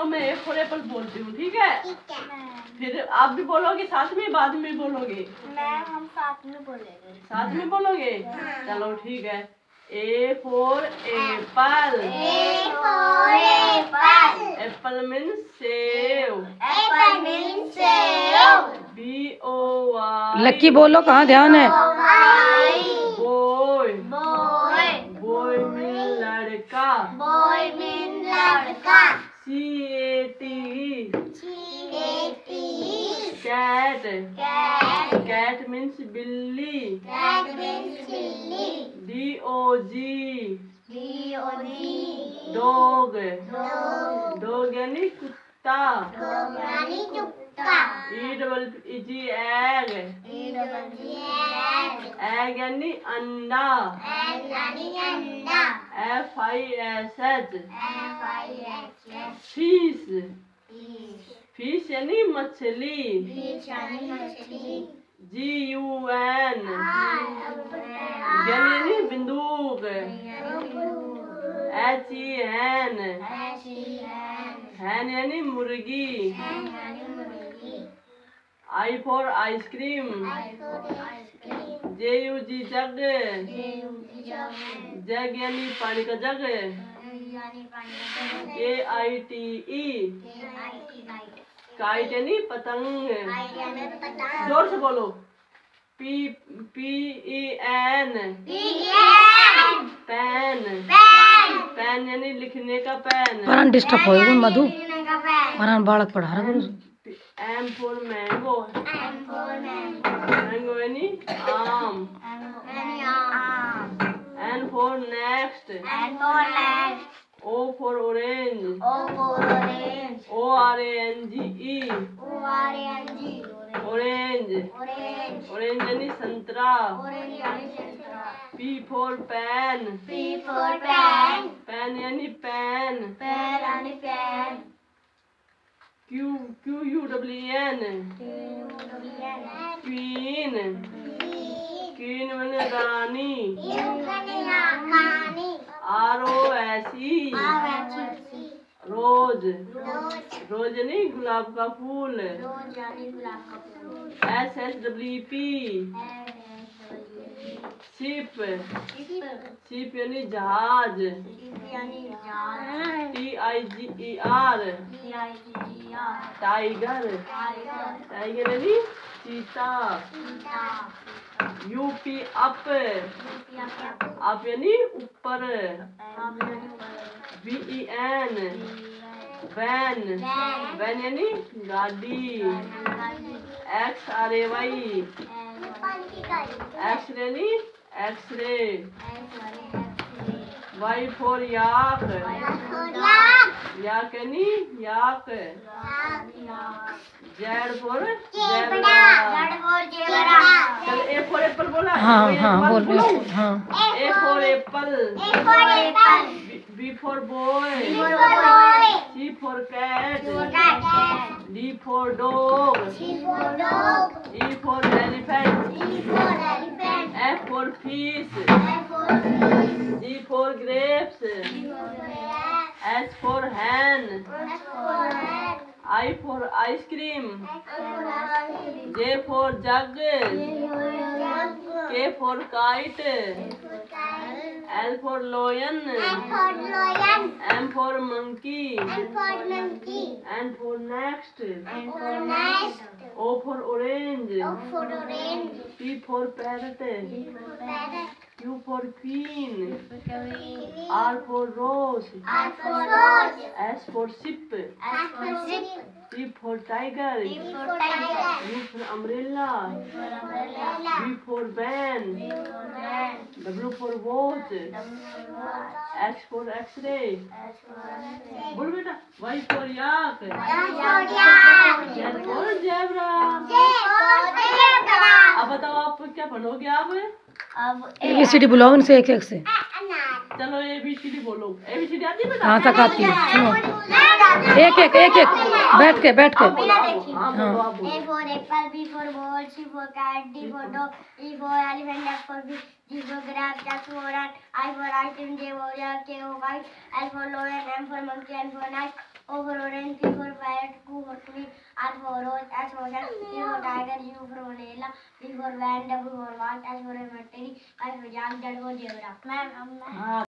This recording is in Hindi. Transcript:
मैं ए फॉर एप्पल बोलती हूँ, ठीक है? फिर आप भी बोलोगे साथ में, बाद में बोलोगे? हम साथ में बोलेंगे। साथ में बोलोगे? चलो ठीक है। A for Apple. Apple means save. BOY। लक्की बोलो, कहाँ ध्यान है? बॉय। बॉय मीन लड़का। CAT। कैट। कैट मीन्स बिल्ली। DOG। डॉग। डॉग यानी कुत्ता। EGG egg. एग यानी अंडा। FISH fish. फिश यानी मछली। GUN गन यानी बंदूक। HEN हैन यानी मुर्गी। I for ice cream. JUG जग। जग यानी पानी का जग। KITE काइट यानी पतंग। जोर से बोलो। PEN pen. पेन यानी लिखने का पेन। परान डिस्टर्ब हो गई मधु, परान बालक पढ़ा रहा गुरु। M for mango. मैंगो यानी आम। N for next। O for orange। ORANGE orange। orange यानी संतरा। P for pen। पेन यानी पेन। QUEN queen. क्वीन यानी रानी। ROSE रोज। रोज यानी गुलाब का फूल। SHWP ship. शिप यानी जहाज। TIGER tiger. टाइगर यानी चीता। UP up. अप यानी ऊपर। VEN van. वैन यानी गाड़ी। XRAY एक्स यानी एक्सरे। Y for याक। याक यानी याक। Z for zebra. चल A for एप्पल बोला। हाँ बोल। हाँ A for Apple. B for boy। C for cat। D for dog। E for elephant। F for fish। G for grapes। H for hen। I for ice cream। J for jug। K for kite। L for lion। M for monkey। N for next। O for orange। P for parrot। Q for queen। R for rose। S for ship। T for tiger। U for umbrella। V for van। W for watch। X for x-ray। बोल बेटा। Y for yak। Z for zebra। अब बताओ आप क्या पढ़ोगे आप? ABCD बुलाओ इनसे एक एक से। चलो ABCD बोलो। ABCD आती है बेटा? हाँ तक आती है। सुनो एक एक बैठ के हाँ। A for apple, B for ball, C for cat, D for dog, E for elephant, F for fish, G for giraffe, H for rat, I for ice cream, J for yak, K for kite, L for lion, M for monkey, N for knife, O for orange, G for tiger, U for vanilla, V for van, W for walk, H for material, I for jam, Z for zebra. हाँ